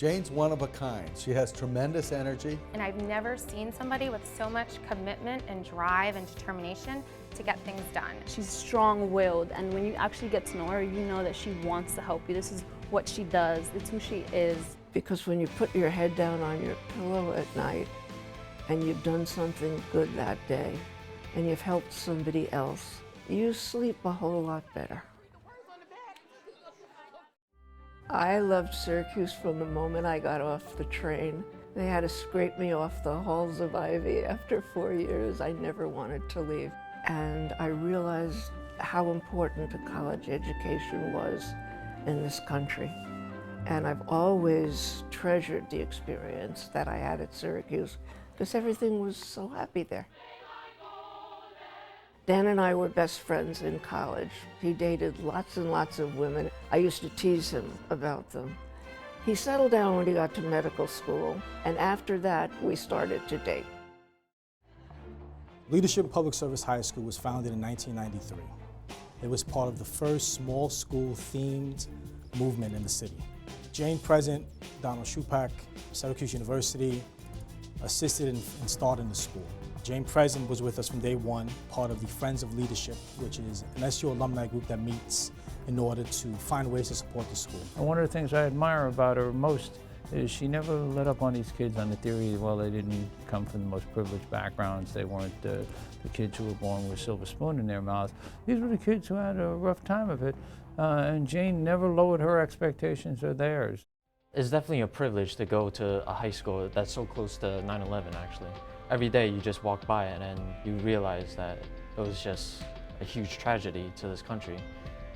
Jane's one of a kind. She has tremendous energy. And I've never seen somebody with so much commitment and drive and determination to get things done. She's strong-willed, and when you actually get to know her, you know that she wants to help you. This is what she does. It's who she is. Because when you put your head down on your pillow at night and you've done something good that day and you've helped somebody else, you sleep a whole lot better. I loved Syracuse from the moment I got off the train. They had to scrape me off the halls of ivy after 4 years. I never wanted to leave. And I realized how important a college education was in this country. And I've always treasured the experience that I had at Syracuse because everything was so happy there. Dan and I were best friends in college. He dated lots and lots of women. I used to tease him about them. He settled down when he got to medical school, and after that, we started to date. Leadership Public Service High School was founded in 1993. It was part of the first small school themed movement in the city. Jane Present, Donald Shupak, Syracuse University assisted in starting the school. Jane Present was with us from day one, part of the Friends of Leadership, which is an SU alumni group that meets in order to find ways to support the school. And one of the things I admire about her most is she never let up on these kids on the theory, well, they didn't come from the most privileged backgrounds, they weren't the kids who were born with a silver spoon in their mouth. These were the kids who had a rough time of it, and Jane never lowered her expectations or theirs. It's definitely a privilege to go to a high school that's so close to 9/11 actually. Every day you just walk by it and you realize that it was just a huge tragedy to this country.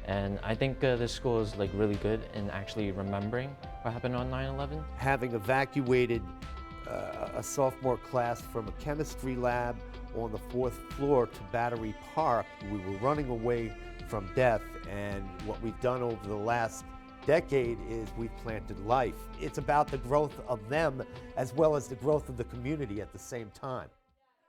And I think this school is like really good in actually remembering what happened on 9/11. Having evacuated a sophomore class from a chemistry lab on the 4th floor to Battery Park, we were running away from death, and what we've done over the last decade is we've planted life. It's about the growth of them as well as the growth of the community at the same time.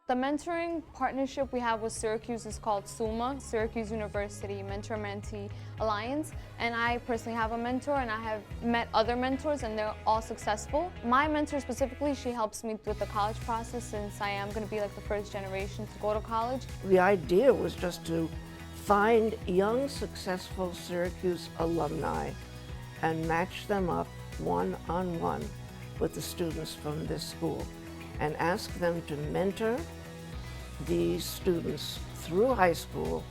The mentoring partnership we have with Syracuse is called SUMA, Syracuse University Mentor Mentee Alliance, and I personally have a mentor, and I have met other mentors and they're all successful. My mentor specifically, she helps me with the college process since I am going to be like the first generation to go to college. The idea was just to find young, successful Syracuse alumni and match them up one-on-one with the students from this school and ask them to mentor these students through high school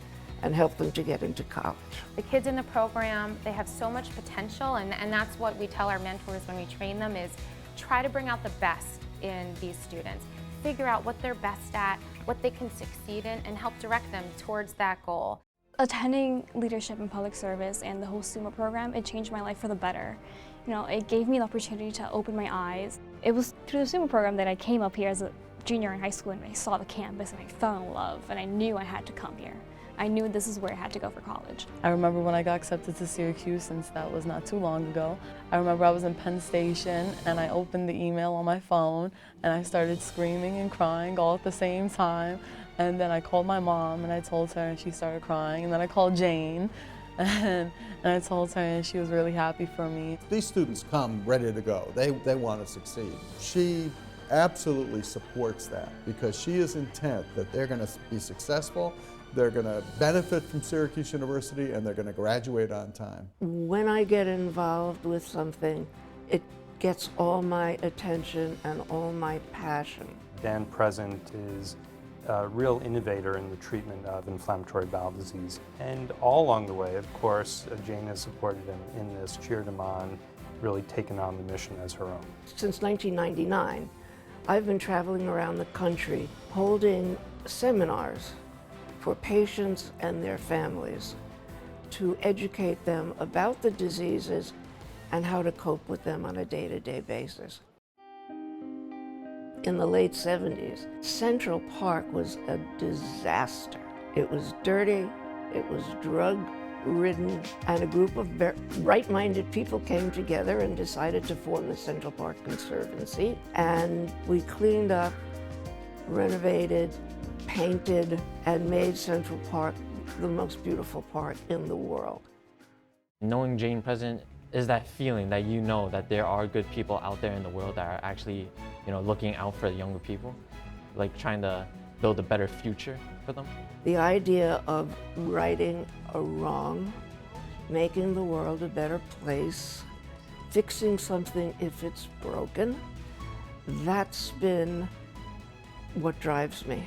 and help them to get into college. The kids in the program, they have so much potential, and that's what we tell our mentors when we train them is try to bring out the best in these students. Figure out what they're best at, what they can succeed in, and help direct them towards that goal. Attending Leadership in Public Service and the whole SUMA program, it changed my life for the better. You know, it gave me the opportunity to open my eyes. It was through the SUMA program that I came up here as a junior in high school and I saw the campus and I fell in love and I knew I had to come here. I knew this is where I had to go for college. I remember when I got accepted to Syracuse, since that was not too long ago. I remember I was in Penn Station and I opened the email on my phone and I started screaming and crying all at the same time. And then I called my mom and I told her and she started crying. And then I called Jane and I told her and she was really happy for me. These students come ready to go. They want to succeed. She absolutely supports that because she is intent that they're going to be successful, they're going to benefit from Syracuse University, and they're going to graduate on time. When I get involved with something, it gets all my attention and all my passion. Dan Present is a real innovator in the treatment of inflammatory bowel disease. And all along the way, of course, Jane has supported him in this, cheered him on, really taken on the mission as her own. Since 1999, I've been traveling around the country holding seminars for patients and their families to educate them about the diseases and how to cope with them on a day-to-day basis. In the late 70s, Central Park was a disaster. It was dirty, it was drug-ridden, and a group of bright-minded people came together and decided to form the Central Park Conservancy. And we cleaned up, renovated, painted, and made Central Park the most beautiful park in the world. Knowing Jane Present is that feeling that you know that there are good people out there in the world that are actually, looking out for the younger people, like trying to build a better future for them. The idea of righting a wrong, making the world a better place, fixing something if it's broken, that's been what drives me.